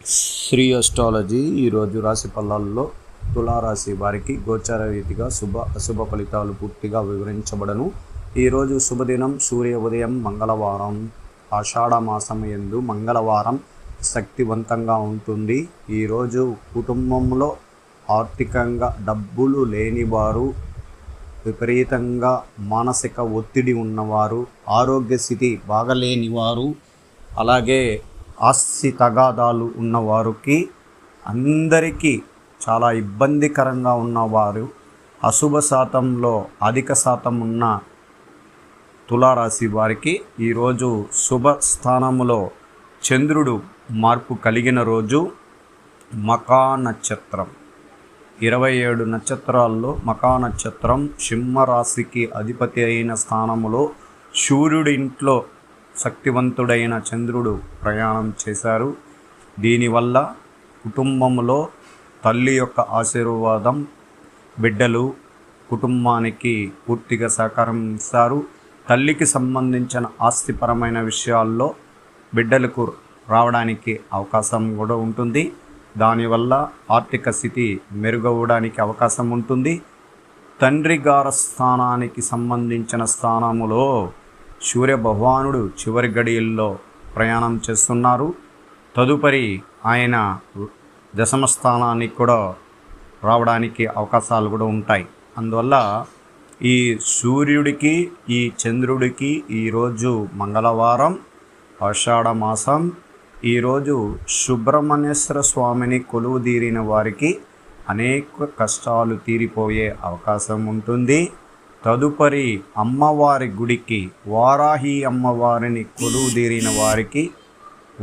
Shri astrology ఈరోజు రాశి ఫలాల్లో తులారాశి వారికి గోచార రీతిగా అశుభ ఫలితాలు పూర్తిగా వివరించబడను. ఈరోజు శుభదినం సూర్య ఉదయం మంగళవారం. ఆషాఢ మాసం యందు మంగళవారం శక్తివంతంగా ఉంటుంది. ఈరోజు కుటుంబంలో ఆర్థికంగా డబ్బులు లేనివారు, విపరీతంగా మానసిక ఒత్తిడి ఉన్నవారు, ఆరోగ్య స్థితి బాగలేనివారు, అలాగే ఆస్తి తగాదాలు ఉన్నవారికి అందరికీ చాలా ఇబ్బందికరంగా ఉన్నవారు, అశుభ శాతంలో అధిక శాతం ఉన్న తులారాశి వారికి ఈరోజు శుభ స్థానములో చంద్రుడు మార్పు కలిగిన రోజు. మకా నక్షత్రం 27 నక్షత్రాల్లో మకా నక్షత్రం సింహరాశికి అధిపతి అయిన స్థానములో సూర్యుడి ఇంట్లో శక్తివంతుడైన చంద్రుడు ప్రయాణం చేశారు. దీనివల్ల కుటుంబంలో తల్లి యొక్క ఆశీర్వాదం, బిడ్డలు కుటుంబానికి పూర్తిగా సహకరిస్తారు. తల్లికి సంబంధించిన ఆస్తిపరమైన విషయాల్లో బిడ్డలకు రావడానికి అవకాశం కూడా ఉంటుంది. దానివల్ల ఆర్థిక స్థితి మెరుగవడానికి అవకాశం ఉంటుంది. తండ్రి గారి స్థానానికి సంబంధించిన స్థానములో సూర్య భగవానుడు చివరి గడియల్లో ప్రయాణం చేస్తున్నారు. తదుపరి ఆయన దశమ స్థానానికి కూడా రావడానికి అవకాశాలు కూడా ఉంటాయి. అందువల్ల ఈ సూర్యుడికి ఈ చంద్రుడికి ఈరోజు మంగళవారం, ఆషాఢ మాసం. ఈరోజు సుబ్రహ్మణ్యేశ్వర స్వామిని కొలువుదీరిన వారికి అనేక కష్టాలు తీరిపోయే అవకాశం ఉంటుంది. తదుపరి అమ్మవారి గుడికి, వారాహి అమ్మవారిని కొలువుదీరిన వారికి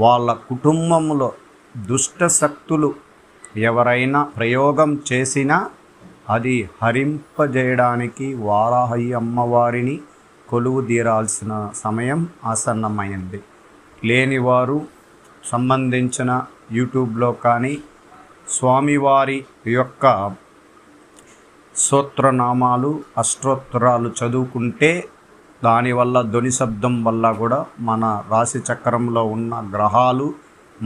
వాళ్ళ కుటుంబంలో దుష్ట శక్తులు ఎవరైనా ప్రయోగం చేసినా అది హరింపజేయడానికి వారాహి అమ్మవారిని కొలువుదీరాల్సిన సమయం ఆసన్నమైంది. లేనివారు సంబంధించిన యూట్యూబ్లో కానీ స్వామివారి యొక్క స్తోత్రనామాలు, అష్టోత్తరాలు చదువుకుంటే దానివల్ల ధ్వని శబ్దం వల్ల కూడా మన రాశి చక్రంలో ఉన్న గ్రహాలు,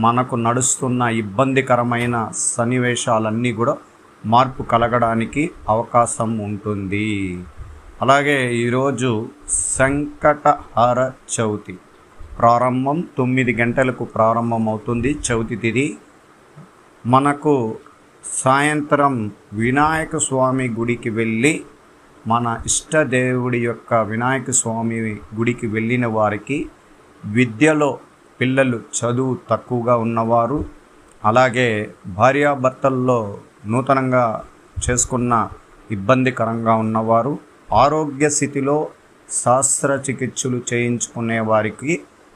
మనకు నడుస్తున్న ఇబ్బందికరమైన సన్నివేశాలన్నీ కూడా మార్పు కలగడానికి అవకాశం ఉంటుంది. అలాగే ఈరోజు సంకటహర చవితి ప్రారంభం 9 గంటలకు ప్రారంభమవుతుంది. చవితి తిథి మనకు సాయంత్రం వినాయక స్వామి గుడికి వెళ్ళి, మన ఇష్టదేవుడి యొక్క వినాయక స్వామి గుడికి వెళ్ళిన వారికి విద్యలో పిల్లలు చదువు తక్కువగా ఉన్నవారు, అలాగే భార్యాభర్తల్లో నూతనంగా చేసుకున్న ఇబ్బందికరంగా ఉన్నవారు, ఆరోగ్య స్థితిలో శస్త్రచికిత్సలు చేయించుకునే వారికి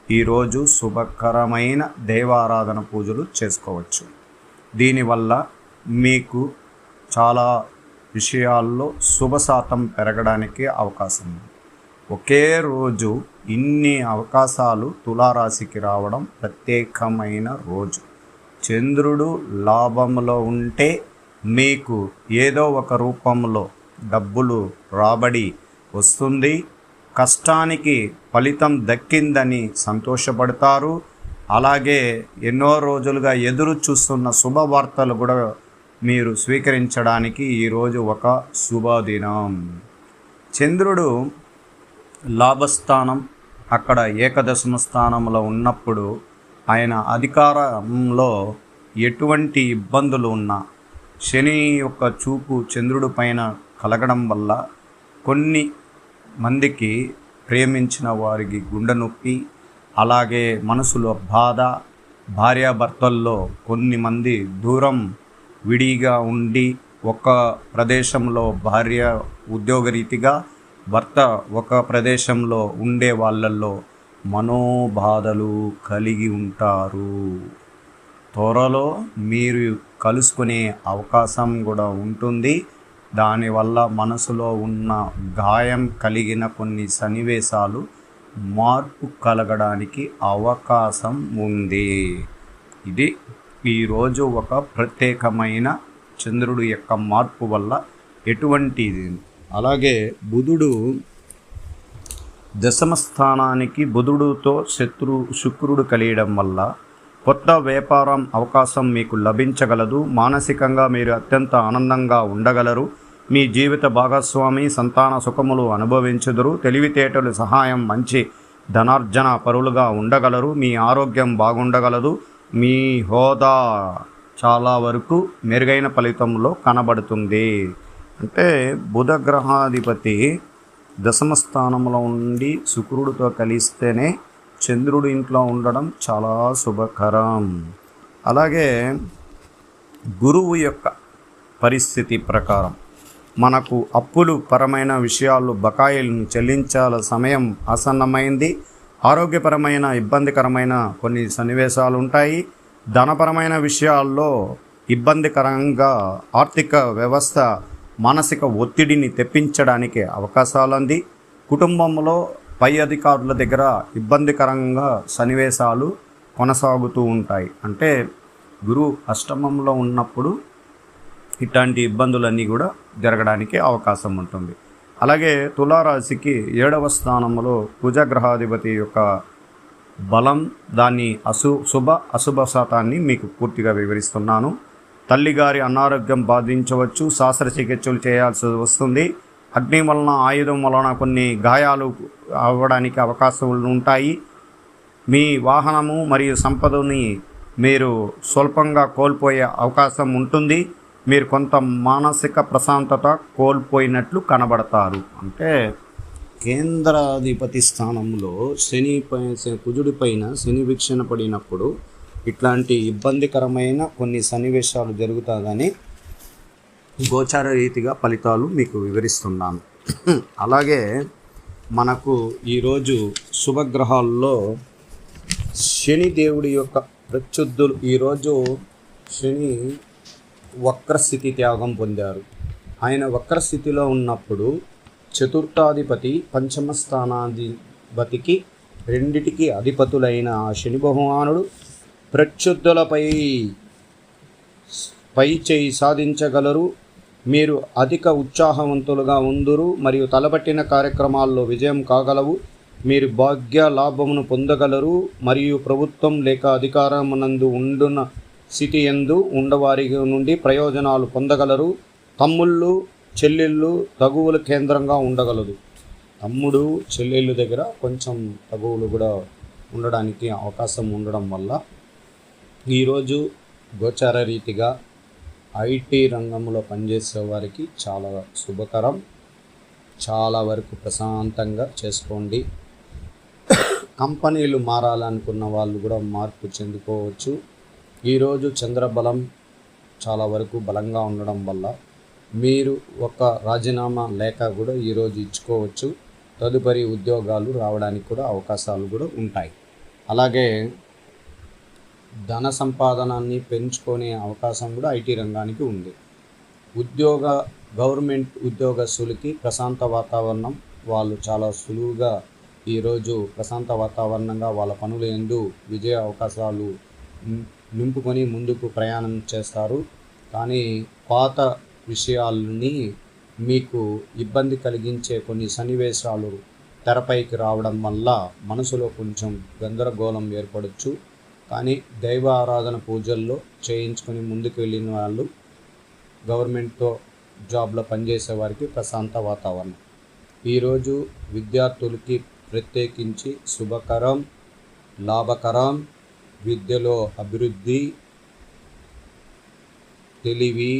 ఈరోజు శుభకరమైన దేవారాధన పూజలు చేసుకోవచ్చు. దీనివల్ల మీకు చాలా విషయాల్లో శుభశాతం పెరగడానికి అవకాశం ఉంది. ఒకే రోజు ఇన్ని అవకాశాలు తులారాశికి రావడం ప్రత్యేకమైన రోజు. చంద్రుడు లాభంలో ఉంటే మీకు ఏదో ఒక రూపంలో డబ్బులు రాబడి వస్తుంది. కష్టానికి ఫలితం దక్కిందని సంతోషపడతారు. అలాగే ఎన్నో రోజులుగా ఎదురు చూస్తున్న శుభవార్తలు కూడా మీరు స్వీకరించడానికి ఈరోజు ఒక శుభదినం. చంద్రుడు లాభస్థానం, అక్కడ ఏకదశమ స్థానంలో ఉన్నప్పుడు ఆయన అధికారంలో ఎటువంటి ఇబ్బందులు ఉన్నా శని యొక్క చూపు చంద్రుడి పైన కలగడం వల్ల కొన్ని మందికి ప్రేమించిన వారికి గుండె నొప్పి, అలాగే మనసులో బాధ, భార్యాభర్తల్లో కొన్ని మంది దూరం విడిగా ఉండి ఒక ప్రదేశంలో భార్య ఉద్యోగరీతిగా, భర్త ఒక ప్రదేశంలో ఉండే వాళ్ళల్లో మనోబాధలు కలిగి ఉంటారు. త్వరలో మీరు కలుసుకునే అవకాశం కూడా ఉంటుంది. దానివల్ల మనసులో ఉన్న గాయం కలిగిన కొన్ని సన్నివేశాలు మార్పు కలగడానికి అవకాశం ఉంది. ఇది ఈరోజు ఒక ప్రత్యేకమైన చంద్రుడు యొక్క మార్పు వల్ల ఎటువంటిది. అలాగే బుధుడు దశమ స్థానానికి బుధుడుతో శుక్రుడు కలియడం వల్ల కొత్త వ్యాపారం అవకాశం మీకు లభించగలదు. మానసికంగా మీరు అత్యంత ఆనందంగా ఉండగలరు. మీ జీవిత భాగస్వామి సంతాన సుఖములు అనుభవించుదురు. తెలివితేటలు సహాయం మంచి ధనార్జన పరులుగా ఉండగలరు. మీ ఆరోగ్యం బాగుండగలదు. మీ హోదా చాలా వరకు మెరుగైన ఫలితంలో కనబడుతుంది. అంటే బుధ గ్రహాధిపతి దశమ స్థానంలో ఉండి శుక్రుడితో కలిస్తేనే చంద్రుడి ఇంట్లో ఉండడం చాలా శుభకరం. అలాగే గురువు యొక్క పరిస్థితి ప్రకారం మనకు అప్పులు పరమైన విషయాలు బకాయిలను చెల్లించాల సమయం ఆసన్నమైంది. ఆరోగ్యపరమైన ఇబ్బందికరమైన కొన్ని సన్నివేశాలు ఉంటాయి. ధనపరమైన విషయాల్లో ఇబ్బందికరంగా ఆర్థిక వ్యవస్థ మానసిక ఒత్తిడిని తెప్పించడానికి అవకాశాలుంది. కుటుంబంలో పై అధికారుల దగ్గర ఇబ్బందికరంగా సన్నివేశాలు కొనసాగుతూ ఉంటాయి. అంటే గురువు అష్టమంలో ఉన్నప్పుడు ఇట్లాంటి ఇబ్బందులన్నీ కూడా జరగడానికి అవకాశం ఉంటుంది. అలాగే తులారాశికి 7వ స్థానంలో కుజగ్రహాధిపతి యొక్క బలం, దాన్ని శుభ అశుభ శాతాన్ని మీకు పూర్తిగా వివరిస్తున్నాను. తల్లిగారి అనారోగ్యం బాధించవచ్చు. శస్త్రచికిత్సలు చేయాల్సి వస్తుంది. అగ్ని వలన, ఆయుధం వలన కొన్ని గాయాలు అవ్వడానికి అవకాశాలు ఉంటాయి. మీ వాహనము మరియు సంపదని మీరు స్వల్పంగా కోల్పోయే అవకాశం ఉంటుంది. మీరు కొంత మానసిక ప్రశాంతత కోల్పోయినట్లు కనబడతారు. అంటే కేంద్రాధిపతి స్థానంలో కుజుడి పైన శని వీక్షణ పడినప్పుడు ఇట్లాంటి ఇబ్బందికరమైన కొన్ని సన్నివేశాలు జరుగుతాయని గోచార రీతిగా ఫలితాలు మీకు వివరిస్తున్నాను. అలాగే మనకు ఈరోజు శుభగ్రహాల్లో శని దేవుడి యొక్క ప్రత్యుద్ధులు. ఈరోజు శని వక్రస్థితి త్యాగం పొందారు. ఆయన వక్రస్థితిలో ఉన్నప్పుడు చతుర్థాధిపతి పంచమ స్థానాధిపతికి రెండిటికి అధిపతులైన శని భగవానుడు ప్రత్యుద్ధులపై చేయి సాధించగలరు. మీరు అధిక ఉత్సాహవంతులుగా ఉందురు మరియు తలపట్టిన కార్యక్రమాల్లో విజయం కాగలవు. మీరు భాగ్య లాభమును పొందగలరు మరియు ప్రభుత్వం లేక అధికారమునందు ఉండున స్థితి యందు ఉండవారి నుండి ప్రయోజనాలు పొందగలరు. తమ్ముళ్ళు చెల్లెళ్ళు తగువుల కేంద్రంగా ఉండగలదు. తమ్ముడు చెల్లెళ్ళు దగ్గర కొంచెం తగువులు కూడా ఉండడానికి అవకాశం ఉండడం వల్ల ఈరోజు గోచార రీతిగా ఐటీ రంగంలో పనిచేసే వారికి చాలా శుభకరం. చాలా వరకు ప్రశాంతంగా చేసుకోండి. కంపెనీలు మారాలనుకున్న వాళ్ళు కూడా మార్పు చెందుకోవచ్చు. ఈరోజు చంద్రబలం చాలా వరకు బలంగా ఉండడం వల్ల మీరు ఒక రాజీనామా లేఖ కూడా ఈరోజు ఇచ్చుకోవచ్చు. తదుపరి ఉద్యోగాలు రావడానికి కూడా అవకాశాలు కూడా ఉంటాయి. అలాగే ధన సంపాదనాన్ని పెంచుకునే అవకాశం కూడా ఐటీ రంగానికి ఉంది. గవర్నమెంట్ ఉద్యోగస్తులకి ప్రశాంత వాతావరణం, వాళ్ళు చాలా సులువుగా ఈరోజు ప్రశాంత వాతావరణంగా వాళ్ళ పనుల యందు విజయ అవకాశాలు నింపుకొని ముందుకు ప్రయాణం చేస్తారు. కానీ పాత విషయాలని మీకు ఇబ్బంది కలిగించే కొన్ని సన్నివేశాలు తెరపైకి రావడం వల్ల మనసులో కొంచెం గందరగోళం ఏర్పడవచ్చు. కానీ దైవ ఆరాధన పూజల్లో చేయించుకొని ముందుకు వెళ్ళిన వాళ్ళు, గవర్నమెంట్తో జాబ్లో పనిచేసే వారికి ప్రశాంత వాతావరణం. ఈరోజు విద్యార్థులకి ప్రత్యేకించి శుభకరం, లాభకరం. విద్యలో అభివృద్ధి, తెలివి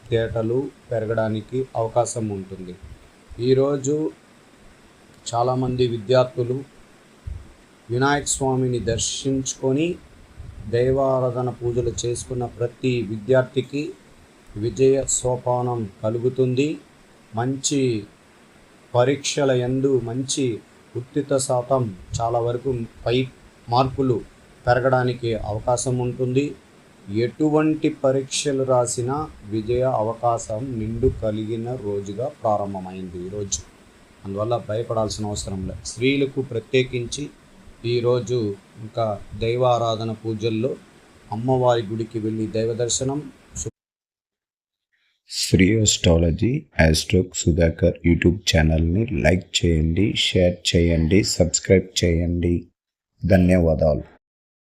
తేటలు పెరగడానికి అవకాశం ఉంటుంది. ఈరోజు చాలామంది విద్యార్థులు వినాయక స్వామిని దర్శించుకొని దైవారాధన పూజలు చేసుకున్న ప్రతి విద్యార్థికి విజయ సోపానం కలుగుతుంది. మంచి పరీక్షల యందు మంచి ఉత్తీర్ణ శాతం చాలా వరకు పై మార్కులు పెరగడానికి అవకాశం ఉంటుంది. ఎటువంటి పరీక్షలు రాసినా విజయ అవకాశం నిండు కలిగిన రోజుగా ప్రారంభమైంది ఈరోజు. అందువల్ల భయపడాల్సిన అవసరం లేదు. స్త్రీలకు ప్రత్యేకించి ఈరోజు ఇంకా దైవారాధన పూజల్లో అమ్మవారి గుడికి వెళ్ళి దైవ దర్శనం. శ్రీ అస్ట్రాలజీ ఆస్ట్రోక్ సుధాకర్ యూట్యూబ్ ఛానల్ని లైక్ చేయండి, షేర్ చేయండి, సబ్స్క్రైబ్ చేయండి. ధన్యవాదాలు.